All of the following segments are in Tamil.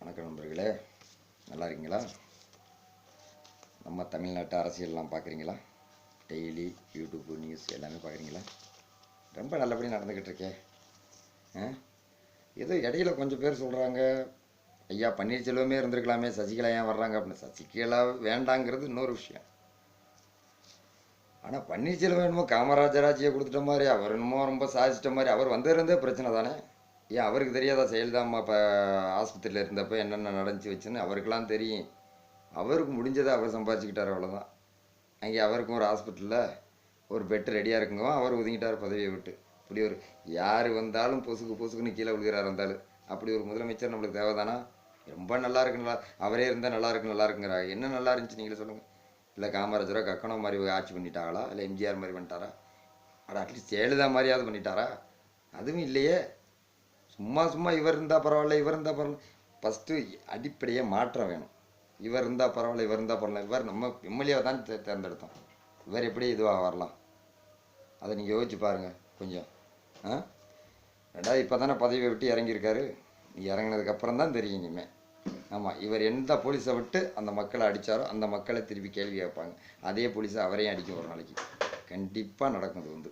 வணக்கம் நண்பர்களே, நல்லா இருக்கீங்களா? நம்ம தமிழ்நாட்டு அரசியல்லாம் பார்க்குறீங்களா? டெய்லி யூடியூப் நியூஸ் எல்லாமே பார்க்குறீங்களா? ரொம்ப நல்லபடியாக நடந்துக்கிட்டு இருக்கே. ஏதோ இடையில கொஞ்சம் பேர் சொல்கிறாங்க, ஐயா பன்னீர்செல்வமே இருந்திருக்கலாமே, சசிகலா ஏன் வர்றாங்க அப்படின்னு. சசிகலா வேண்டாங்கிறது இன்னொரு விஷயம். ஆனால் பன்னீர்செல்வம் என்னமோ காமராஜர் ஆட்சியை கொடுத்துட்ட மாதிரி, அவர் என்னமோ ரொம்ப சாதிச்சிட்ட மாதிரி, அவர் வந்திருந்தே பிரச்சனை தானே. ஏன் அவருக்கு தெரியாதா செயல்தாம்மா இப்போ ஆஸ்பத்திரியில் இருந்தப்போ என்னென்ன நடந்துச்சு வச்சுன்னு அவருக்கெல்லாம் தெரியும். அவருக்கு முடிஞ்சதை அவர் சம்பாதிச்சுக்கிட்டார், அவ்வளோதான். அங்கே அவருக்கும் ஒரு ஹாஸ்பிட்டலில் ஒரு பெட்டு ரெடியாக இருக்குங்க, அவர் ஒதுங்கிட்டார் பதவியை விட்டு. இப்படி ஒரு யார் வந்தாலும் பொசுக்குன்னு கீழே விழுகிறார் வந்தாலும். அப்படி ஒரு முதலமைச்சர் நம்மளுக்கு தேவைதானா? ரொம்ப நல்லா இருக்கு, நல்லா அவரே இருந்தால் நல்லா இருக்குங்கிறாங்க. என்ன நல்லா இருந்துச்சு நீங்களே சொல்லுங்கள். இல்லை காமராஜரோ கக்கனோ மாதிரி ஆட்சி பண்ணிட்டாங்களா? இல்லை எம்ஜிஆர் மாதிரி பண்ணிட்டாரா? அட அட்லீஸ்ட் ஜெயலலிதா மாதிரியாவது பண்ணிட்டாரா? அதுவும் இல்லையே. சும்மா இவர் இருந்தால் பரவாயில்ல, இவர் இருந்தால் பரவாயில்ல. ஃபஸ்ட்டு அடிப்படையாக மாற்றம் வேணும். இவர் இருந்தால் பரவாயில்ல, இவர் இருந்தால் பரவாயில்ல. இவர் நம்ம எம்எல்ஏவை தான் தேர்ந்தெடுத்தோம். இவர் எப்படி இதுவாக வரலாம்? அதை நீங்கள் யோசிச்சு பாருங்கள் கொஞ்சம். ரெண்டாவது இப்போ தானே பதவியை விட்டு இறங்கியிருக்காரு. இறங்கினதுக்கப்புறம் தான் தெரியும் இனிமேல். ஆமாம், இவர் எந்த போலீஸை விட்டு அந்த மக்களை அடித்தாரோ அந்த மக்களை திருப்பி கேள்வி கேட்பாங்க. அதே போலீஸை அவரையும் அடிக்கும் ஒரு நாளைக்கு. கண்டிப்பாக நடக்கும் இது வந்து.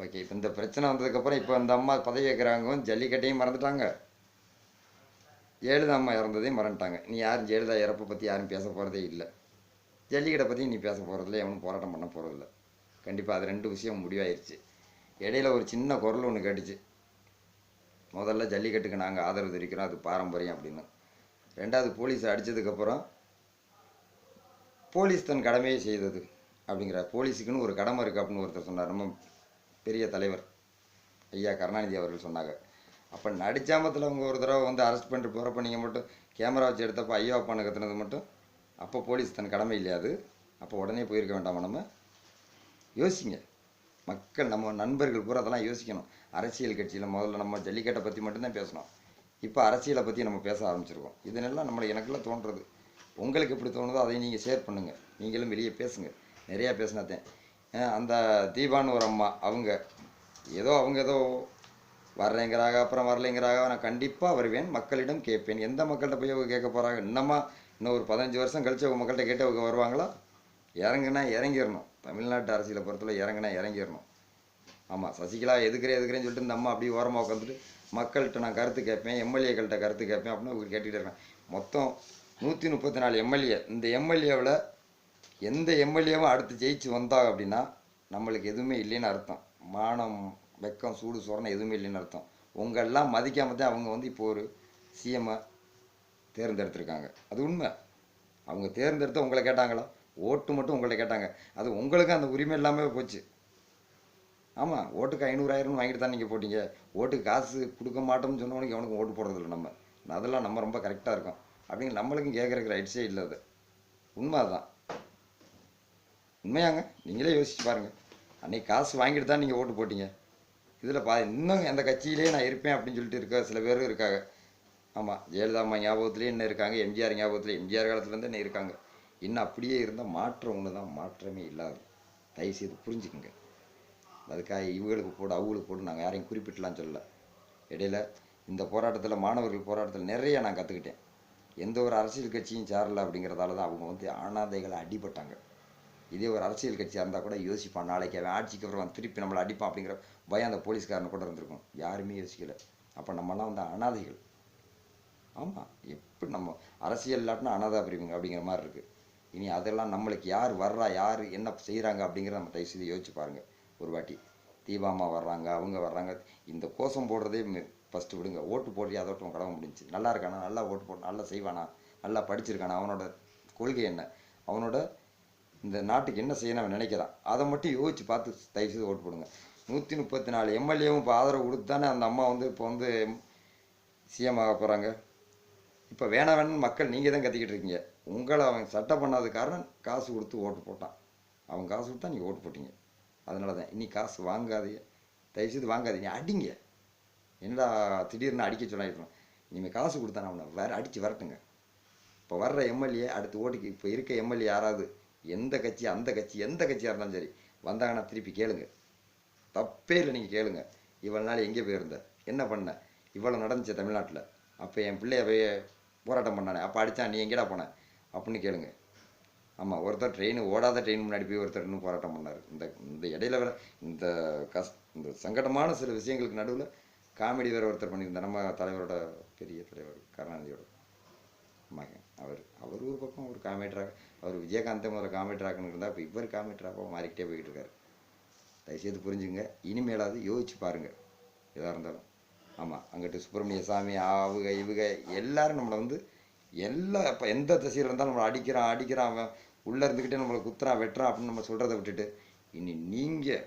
ஓகே, இப்போ இந்த பிரச்சனை வந்ததுக்கப்புறம் இப்போ அந்த அம்மா பதவி கேட்குறாங்க, ஜல்லிக்கட்டையும் மறந்துட்டாங்க, ஜெயலலிதா அம்மா இறந்ததையும் மறந்துட்டாங்க. நீ யாரும் ஜெயலலிதா இறப்பை பற்றி யாரும் பேச போகிறதே இல்லை. ஜல்லிக்கட்டை பற்றி நீ பேச போகிறதில்ல, எவனும் போராட்டம் பண்ண போகிறதில்ல. கண்டிப்பாக அது ரெண்டு விஷயம் முடிவாயிருச்சு. இடையில ஒரு சின்ன குரல் ஒன்று கேட்டுச்சு, முதல்ல ஜல்லிக்கட்டுக்கு நாங்கள் ஆதரவு தெரிவிக்கிறோம், அது பாரம்பரியம் அப்படின்னு. ரெண்டாவது போலீஸை அடித்ததுக்கப்புறம் போலீஸ் தன் கடமையை செய்தது அப்படிங்கிற, போலீஸுக்குன்னு ஒரு கடமை இருக்குது அப்படின்னு ஒருத்தர் சொன்னார், நம்ம பெரிய தலைவர் ஐயா கருணாநிதி அவர்கள் சொன்னாங்க. அப்போ நடிச்சாமத்தில் அவங்க ஒரு தடவை வந்து அரெஸ்ட் பண்ணிட்டு போகிறப்ப நீங்கள் மட்டும் கேமரா வச்சு எடுத்தப்போ ஐயா அப்பான்னு கத்துனது மட்டும் அப்போ போலீஸ் தன் கடமை இல்லையாது? அப்போ உடனே போயிருக்க வேண்டாமா? நம்ம யோசிங்க. மக்கள் நம்ம நண்பர்கள் பூரா அதெல்லாம் யோசிக்கணும். அரசியல் கட்சியில் முதல்ல நம்ம ஜல்லிக்கட்டை பற்றி மட்டும்தான் பேசணும். இப்போ அரசியலை பற்றி நம்ம பேச ஆரம்பிச்சிருக்கோம். இதனெல்லாம் எனக்குலாம் தோன்றுறது. உங்களுக்கு எப்படி தோணுதோ அதை நீங்கள் ஷேர் பண்ணுங்கள். நீங்களும் வெளியே பேசுங்க, நிறையா பேசினாத்தேன். அந்த தீபான்னு ஒரு அம்மா, அவங்க ஏதோ வர்றேங்கிறாங்க, அப்புறம் வரலைங்கிறாங்க. நான் கண்டிப்பாக வருவேன், மக்களிடம் கேட்பேன். எந்த மக்கள்கிட்ட போய் அவங்க கேட்க போகிறாங்க? இன்னும் ஒரு 15 வருஷம் கழிச்சு அவங்க மக்கள்கிட்ட கேட்டு அவங்க வருவாங்களா? இறங்குனா இறங்கிடணும். தமிழ்நாட்டு அரசியலை பொறுத்தவரை இறங்குனா இறங்கிடணும். ஆமாம், சசிகலா எதுக்குறேன்னு சொல்லிட்டு இந்த அம்மா அப்படியே ஓரமாக உட்காந்துட்டு மக்கள்கிட்ட நான் கருத்து கேட்பேன், எம்எல்ஏக்கள்கிட்ட கருத்து கேட்பேன் அப்படின்னு அவங்க கேட்டுகிட்டே இருக்கேன். மொத்தம் 134 எம்எல்ஏ. இந்த எம்எல்ஏவில் எந்த எம்எல்ஏவும் அடுத்து ஜெயிச்சு வந்தாங்க அப்படின்னா நம்மளுக்கு எதுவுமே இல்லைன்னு அர்த்தம். மானம், வெக்கம், சூடு, சொரணை எதுவுமே இல்லைன்னு அர்த்தம். உங்களெல்லாம் மதிக்காம தான் அவங்க வந்து இப்போ ஒரு சிஎம்மை தேர்ந்தெடுத்திருக்காங்க. அது உண்மை. அவங்க தேர்ந்தெடுத்து உங்களை கேட்டாங்களா? ஓட்டு மட்டும் உங்களை கேட்டாங்க. அது உங்களுக்கு அந்த உரிமை இல்லாமல் போச்சு. ஆமாம், ஓட்டுக்கு 500,000 வாங்கிட்டு தான் நீங்கள் போட்டீங்க. ஓட்டுக்கு காசு கொடுக்க மாட்டோம்னு சொன்னவனுக்கு எவனுக்கும் ஓட்டு போடுறதில்ல நம்ம. அதெல்லாம் நம்ம ரொம்ப கரெக்டாக இருக்கோம் அப்படிங்க. நம்மளுக்கும் கேட்குறக்கு ரைட்ஸே இல்லை. அது உண்மை. அதுதான் உண்மையாங்க. நீங்களே யோசிச்சு பாருங்கள். அன்றைக்கி காசு வாங்கிட்டு தான் நீங்கள் ஓட்டு போட்டீங்க. இதில் இன்னும் அந்த கட்சியிலே நான் இருப்பேன் அப்படின்னு சொல்லிட்டு இருக்க சில பேரும் இருக்காங்க. ஆமாம், ஜெயலலிதா அம்மா ஞாபகத்துலேயே இன்னும் இருக்காங்க, எம்ஜிஆர் ஞாபகத்தில் எம்ஜிஆர் காலத்துலேருந்து இன்னும் இருக்காங்க. இன்னும் அப்படியே இருந்தால் மாற்றம் ஒன்று தான், மாற்றமே இல்லாது. தயவுசெய்து புரிஞ்சுக்குங்க. அதுக்காக இவங்களுக்கு போடு அவங்களுக்கு போடு நாங்கள் யாரையும் குறிப்பிட்டலாம் சொல்லலை. இடையில இந்த போராட்டத்தில், மாணவர்கள் போராட்டத்தில் நிறைய நான் கற்றுக்கிட்டேன். எந்த ஒரு அரசியல் கட்சியும் சேரலை அப்படிங்கிறதால தான் அவங்க வந்து அனாதைகளை அடிபட்டாங்க. இதே ஒரு அரசியல் கட்சியாக இருந்தால் கூட யோசிப்பான், நாளைக்கு அவன் ஆட்சிக்கு வருவான், திருப்பி நம்மளை அடிப்பான் அப்படிங்கிற பயம் அந்த போலீஸ்காரனை கூட இருந்திருக்கும். யாருமே யோசிக்கலை. அப்போ நம்மலாம் வந்து அனாதைகள். ஆமாம், எப்படி நம்ம அரசியல் இல்லாட்டினா அனாதை பிரிவுங்க அப்படிங்கிற மாதிரி இருக்குது. இனி அதெல்லாம் நம்மளுக்கு யார் வர்றா, யார் என்ன செய்கிறாங்க அப்படிங்கிறத நம்ம தயவுசெய்து யோசிச்சு பாருங்கள் ஒரு வாட்டி. தீபாமா வர்றாங்க, அவங்க வர்றாங்க, இந்த கோஷம் போடுறதே ஃபஸ்ட்டு விடுங்க. ஓட்டு போடுறியா, அதோட்டம் கடமை முடிஞ்சு. நல்லா இருக்கானா, நல்லா ஓட்டு போடணும், நல்லா செய்வானா, நல்லா படிச்சிருக்கானா, அவனோட கொள்கை என்ன, அவனோட இந்த நாட்டுக்கு என்ன செய்யணும் அவன் நினைக்கிறான், அதை மட்டும் யோசிச்சு பார்த்து தயவுசெய்து ஓட்டு போடுங்க. 134 எம்எல்ஏவும் இப்போ ஆதரவு கொடுத்து தானே அந்த அம்மா வந்து இப்போ வந்து சிஎம் ஆக போகிறாங்க. இப்போ வேணான்னு மக்கள் நீங்கள் தான் கத்திக்கிட்டு இருக்கீங்க. உங்களை அவன் சட்டம் பண்ணாத காரணம் காசு கொடுத்து ஓட்டு போட்டான். அவன் காசு கொடுத்தா நீங்கள் ஓட்டு போட்டீங்க. அதனால தான் இனி காசு வாங்காதீங்க, தயவுசெய்து வாங்காதீங்க, அடிங்க. என்னடா திடீர்னு அடிக்க சொல்லாயிட்டோம். இனிமேல் காசு கொடுத்தானே அவனை அடித்து வரட்டுங்க. இப்போ வர்ற எம்எல்ஏ அடுத்து ஓட்டுக்கு இப்போ இருக்க எம்எல்ஏ யாராவது எந்த கட்சி, அந்த கட்சி, எந்த கட்சியாக இருந்தாலும் சரி வந்தாங்கன்னா திருப்பி கேளுங்க. தப்பே இல்லை, நீங்கள் கேளுங்க. இவ்வளோ நாள் எங்கே போயிருந்த, என்ன பண்ண, இவ்வளோ நடந்துச்சு தமிழ்நாட்டில். அப்போ என் பிள்ளைய போராட்டம் பண்ணானே, அப்போ அடித்தான், நீ எங்கேடா போன அப்படின்னு கேளுங்க. ஆமாம், ஒருத்தர் ஓடாத ட்ரெயின் முன்னாடி போய் ஒருத்தர் இன்னும் போராட்டம் பண்ணார். இந்த இந்த இடையில வர இந்த இந்த சங்கடமான சில விஷயங்களுக்கு நடுவில் காமெடி வேறு ஒருத்தர் பண்ணியிருந்தார். நம்ம தலைவரோட பெரிய தலைவர் கருணாநிதியோட மகன். அவர் ஒரு பக்கம் ஒரு காமெடிராக, அவர் விஜயகாந்தை முதல்ல காமெடிராகன்னு இருந்தால் இப்போ இவர் காமெடிராக மாறிக்கிட்டே போயிட்டு இருக்காரு. தயவுசெய்து புரிஞ்சுங்க, இனிமேலாவது யோசிச்சு பாருங்கள் எதாக இருந்தாலும். ஆமாம், அங்கிட்டு சுப்பிரமணிய சாமி அவங்க இவங்க எல்லாரும் நம்மளை வந்து இப்போ எந்த திசையில் இருந்தாலும் நம்மளை அடிக்கிறான் அவன் உள்ளே இருந்துக்கிட்டே நம்மளை குத்துறான் வெட்டுறான் அப்படின்னு நம்ம சொல்கிறத விட்டுட்டு, இனி நீங்கள்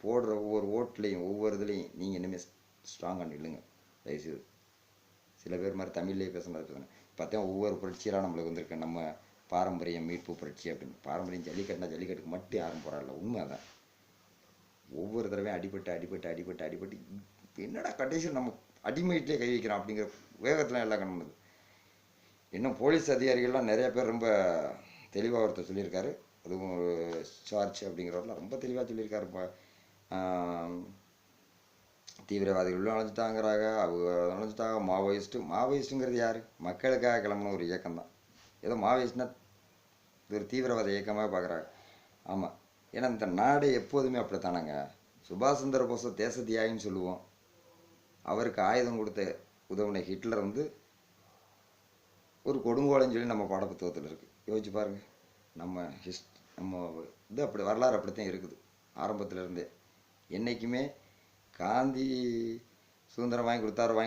போடுற ஒவ்வொரு ஓட்டுலையும் ஒவ்வொரு இதுலேயும் நீங்கள் இனிமேல் ஸ்ட்ராங்காக நில்லுங்க தயவுசெய்து. சில பேர் மாதிரி தமிழ்லேயே பேசுகிறேன் பார்த்தா ஒவ்வொரு புரட்சியெல்லாம் நம்மளுக்கு வந்திருக்கு. நம்ம பாரம்பரியம் மீட்பு புரட்சி அப்படின்னு பாரம்பரியம் ஜல்லிக்கட்டுக்கு மட்டும் யாரும் போராடல. உண்மை அதான். ஒவ்வொரு தடவையும் அடிபட்டு என்னடா கடைசியில் நம்ம அடிமையிட்டே கை வைக்கிறோம் அப்படிங்கிற வேகத்தில் எல்லாம் கண்டுது. இன்னும் போலீஸ் அதிகாரிகள்லாம் நிறைய பேர் ரொம்ப தெளிவாக ஒருத்தர் சொல்லியிருக்காரு. அதுவும் ஒரு சார்ஜ் அப்படிங்கிறவரெலாம் ரொம்ப தெளிவாக சொல்லியிருக்காரு. இப்போ தீவிரவாதிகள் நுழைஞ்சிட்டாங்கிறாங்க, அவங்க நுழைஞ்சிட்டாங்க. மாவோயிஸ்ட்டுங்கிறது யார்? மக்களுக்காக கிளம்புன ஒரு இயக்கம் தான். ஏதோ மாவோயிஸ்ட்னா இது ஒரு தீவிரவாத இயக்கமாக பார்க்குறாங்க. ஆமாம், ஏன்னா இந்த நாடு எப்போதுமே அப்படித்தானாங்க. சுபாஷ் சந்திர போஸை தேச தியாகின்னு சொல்லுவோம். அவருக்கு ஆயுதம் கொடுத்த உதவின ஹிட்லர் வந்து ஒரு கொடுங்கோலன்னு சொல்லி நம்ம பாடப்புத்தகத்தில் இருக்குது. யோசிச்சு பாருங்கள். நம்ம இது அப்படி வரலாறு அப்படித்தான் இருக்குது ஆரம்பத்திலேருந்தே. என்றைக்குமே காந்தி சுதந்திரம் வாங்கி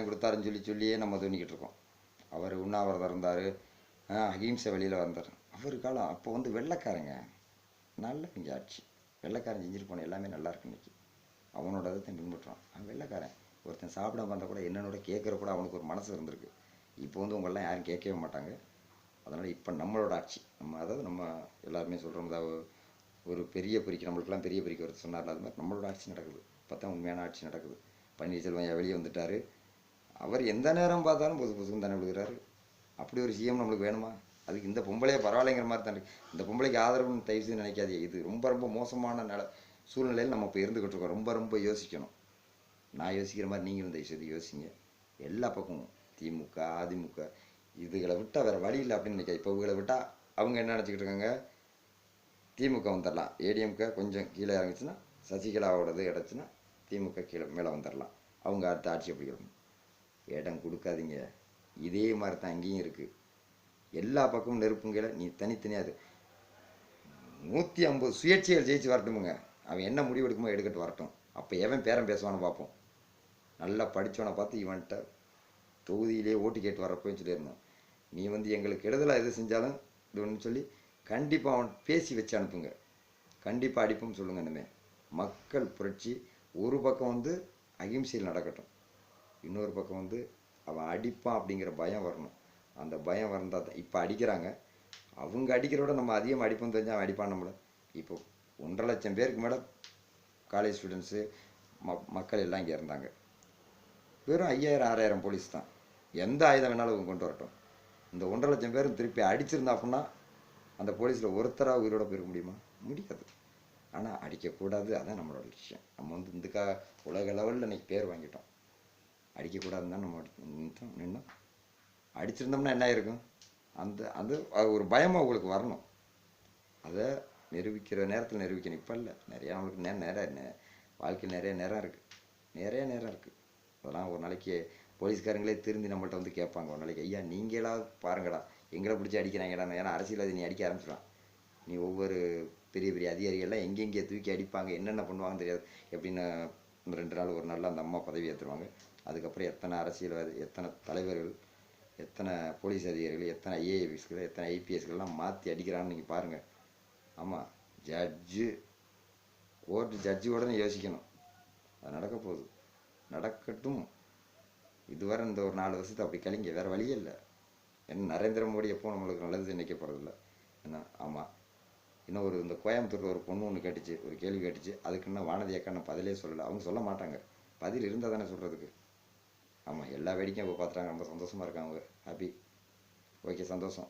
கொடுத்தாருன்னு சொல்லியே நம்ம தோணிக்கிட்டு இருக்கோம். அவர் உண்ணாவிரதம் இருந்தார், அகிம்சை வழியில் வந்தார். அவர் காலம் அப்போ வந்து வெள்ளைக்காரங்க நல்ல இங்கே ஆட்சி. வெள்ளைக்காரன் செஞ்சுட்டு போன எல்லாமே நல்லா இருக்கு. இன்றைக்கி அவனோட இதை பின்பற்றுறான். அவன் வெள்ளைக்காரன் ஒருத்தன் சாப்பிடாம வந்தால் கூட என்னோட கேட்குற கூட அவனுக்கு ஒரு மனசு இருந்திருக்கு. இப்போ வந்து உங்களெலாம் யாரும் கேட்கவே மாட்டாங்க. அதனால் இப்போ நம்மளோட ஆட்சி, அதாவது நம்ம எல்லாருமே சொல்கிறோம், ஒரு பெரிய பொறிக்கு நம்மளுக்கெல்லாம் பெரிய பொறிக்கு வருது சொன்னார். அது மாதிரி நம்மளோட ஆட்சி நடக்குது. பார்த்தா உண்மையான ஆட்சி நடக்குது. பன்னீர்செல்வம் வெளியே வந்துட்டார். அவர் எந்த நேரம் பார்த்தாலும் புதுசுன்னு தானே விழுகிறாரு. அப்படி ஒரு சிஎம் நம்மளுக்கு வேணுமா? அதுக்கு இந்த பொம்பளையே பரவாயில்லைங்கிற மாதிரி தான் இருக்குது. இந்த பொம்பளைக்கு ஆதரவுன்னு தயவு செய்து நினைக்காதே. இது ரொம்ப மோசமான சூழ்நிலையில் நம்ம இப்போ இருந்துக்கிட்டு இருக்கோம். ரொம்ப யோசிக்கணும். நான் யோசிக்கிற மாதிரி நீங்களும் தயவு செய்து யோசிங்க. எல்லா பக்கமும் திமுக அதிமுக இதுகளை விட்டால் வேறு வழி இல்லை அப்படின்னு நினைக்காது. இப்போ இவங்களை விட்டால் அவங்க என்ன நினச்சிக்கிட்டு இருக்காங்க, திமுக வந்துடலாம், ஏடிஎம்கே கொஞ்சம் கீழே இறங்குச்சுன்னா சசிகலாவோடது கிடச்சுன்னா திமுக கீழே மேலே வந்துடலாம், அவங்க அடுத்த ஆட்சி பிடிக்கணும். இடம் கொடுக்காதீங்க. இதே மாதிரி தான் அங்கேயும் இருக்குது. எல்லா பக்கமும் நெருப்புங்களை நீ தனித்தனியாக 150 சுயேட்சைகள் ஜெயிச்சு வரட்டுமுங்க. அவன் என்ன முடிவு எடுக்குமோ எடுக்கட்டு வரட்டும். அப்போ எவன் பேரம் பேசுவான்னு பார்ப்போம். நல்லா படித்தவனை பார்த்து இவன்கிட்ட தொகுதியிலே ஓட்டு கேட்டு வரப்போன்னு சொல்லியிருந்தோம். நீ வந்து எங்களுக்கு கெடுதலாக எது செஞ்சாலும் இது ஒன்று சொல்லி கண்டிப்பாக அவன் பேசி வச்சு அனுப்புங்க. கண்டிப்பாக அடிப்பும் சொல்லுங்க. இனிமேல் மக்கள் புரட்சி ஒரு பக்கம் வந்து அகிம்சையில் நடக்கட்டும், இன்னொரு பக்கம் வந்து அவன் அடிப்பான் அப்படிங்கிற பயம் வரணும். அந்த பயம் வந்தால் தான் இப்போ அடிக்கிறாங்க. அவங்க அடிக்கிறோட நம்ம அதிகமாக அடிப்போம் தெரிஞ்சு அவன் அடிப்பான் நம்மளை. இப்போ 1.5 லட்சம் பேருக்கு மேலே காலேஜ் ஸ்டூடெண்ட்ஸு மக்கள் எல்லாம் இங்கே இருந்தாங்க. வெறும் 5000-6000 போலீஸ் தான். எந்த ஆயுதம் வேணாலும் கொண்டு வரட்டும். இந்த 1.5 லட்சம் பேரும் திருப்பி அடிச்சிருந்தா அப்படின்னா அந்த போலீஸில் ஒருத்தராக உயிரோட போயிருக்க முடியுமா? முடியாது. ஆனால் அடிக்கக்கூடாது, அதான் நம்மளோட விஷயம். நம்ம வந்து இதுக்காக உலக லெவலில் இன்றைக்கி பேர் வாங்கிட்டோம். அடிக்கக்கூடாதுன்னு தான் நம்ம நின்னோம். அடிச்சிருந்தோம்னா என்ன இருக்கும்? அது ஒரு பயமாக உங்களுக்கு வரணும். அதை நிரூபிக்கிற நேரத்தில் நிரூபிக்கணும். இப்போ இல்லை, நிறையா நம்மளுக்கு வாழ்க்கையில் நிறைய நேரம் இருக்குது. அதெல்லாம் ஒரு நாளைக்கு போலீஸ்காரங்களே திருந்தி நம்மள்ட்ட வந்து கேட்பாங்க. ஒரு நாளைக்கு, ஐயா நீங்களாவது பாருங்கடா, எங்களை பிடிச்சி அடிக்கிறாங்கடா. ஏன்னா அரசியல்வாதி நீ அடிக்க ஆரம்பிச்சிடலாம். நீ ஒவ்வொரு பெரிய பெரிய அதிகாரிகள்லாம் எங்கெங்கே தூக்கி அடிப்பாங்க, என்னென்ன பண்ணுவாங்கன்னு தெரியாது. எப்படின்னு 2 நாள் ஒரு நாளில் அந்த அம்மா பதவி ஏற்றுருவாங்க. அதுக்கப்புறம் எத்தனை அரசியல்வாதி, எத்தனை தலைவர்கள், எத்தனை போலீஸ் அதிகாரிகள், எத்தனை ஐஏஎஸ்கள், எத்தனை ஐபிஎஸ்கள்லாம் மாற்றி அடிக்கிறான்னு நீங்கள் பாருங்கள். ஆமாம், கோர்ட்டு ஜட்ஜோட யோசிக்கணும். அது நடக்க போகுது, நடக்கட்டும். இதுவரை இந்த ஒரு 4 வருஷத்தை அப்படி கழிங்க, வேறு வழியே இல்லை. என்ன நரேந்திர மோடி எப்போ நம்மளுக்கு நல்லது நினைக்க போகிறதில்ல என்ன. ஆமாம், இன்னும் இந்த கோயம்புத்தூரில் ஒரு பொண்ணு ஒன்று கேட்டுச்சு, ஒரு கேள்வி கேட்டுச்சு. அதுக்கு இன்னும் வானதி அக்கா நான் பதிலே சொல்லலை. அவங்க சொல்ல மாட்டாங்க, பதில் இருந்தால் தானே சொல்கிறதுக்கு. ஆமாம், எல்லா வேடிக்கையும் இப்போ பார்த்துட்டாங்க. ரொம்ப சந்தோஷமாக இருக்காங்க, அவங்க ஹாப்பி. ஓகே, சந்தோஷம்.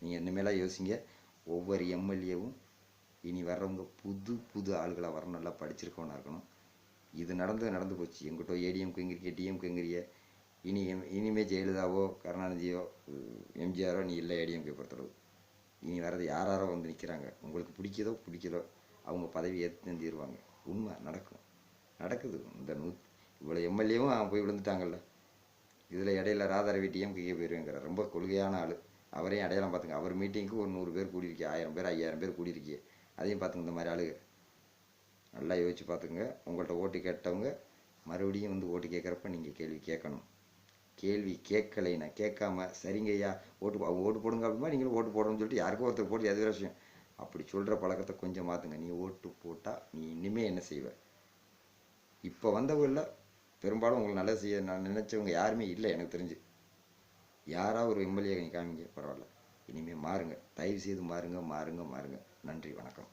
நீங்கள் இனிமேலாக யோசிங்க. ஒவ்வொரு எம்எல்ஏவும் இனி வர்றவங்க புது ஆளுகளாக வரணும், நல்லா படிச்சிருக்கவனாக இருக்கணும். இது நடந்து போச்சு. எங்கிட்ட ஏடிஎம்க்கு எங்கிறிய, டிஎம்க்கு எங்கிறிய, இனிமே ஜெயலலிதாவோ கருணாநிதியோ எம்ஜிஆரோ நீ இல்லை ஏடிஎம்கே பொறுத்தளவு. இனி வர்றது யாரோ வந்து நிற்கிறாங்க. உங்களுக்கு பிடிக்குதோ அவங்க பதவி ஏற்று தந்திடுவாங்க. உண்மை நடக்குது. இந்த இவ்வளோ எம்எல்ஏவும் அவன் போய் விழுந்துட்டாங்கல்ல. இதில் இடையில ராதாரவி டிஎம்கே போயிருவேங்கிற ரொம்ப கொள்கையான ஆள். அவரையும் அடையாளம் பார்த்துங்க. அவர் மீட்டிங்க்கு ஒரு 100 பேர் கூடியிருக்கே, 1000 பேர் 5000 பேர் கூடியிருக்கே. அதையும் பார்த்துங்க. இந்த மாதிரி ஆளுங்க நல்லா யோசிச்சு பார்த்துங்க. உங்கள்கிட்ட ஓட்டு கேட்டவங்க மறுபடியும் வந்து ஓட்டு கேட்குறப்ப நீங்கள் கேள்வி கேட்கணும். கேள்வி கேட்கலைன்னா கேட்காம சரிங்கய்யா ஓட்டு போடுங்க அப்படின்னா நீங்களும் ஓட்டு போடணும்னு சொல்லிட்டு யாருக்கும் ஒருத்தர் போட்டு அது வேறு விஷயம். அப்படி சொல்கிற பழக்கத்தை கொஞ்சம் மாற்றுங்க. நீ ஓட்டு போட்டால் நீ இனிமேல் என்ன செய்வ? இப்போ வந்தவங்கள பெரும்பாலும் உங்களுக்கு நல்லது செய்ய நான் நினச்சவங்க யாருமே இல்லை எனக்கு தெரிஞ்சு. யாராவது ஒரு எம்எல்ஏ நீ காமிங்க பரவாயில்ல. இனிமேல் மாறுங்க. தயவு செய்து மாறுங்க. நன்றி, வணக்கம்.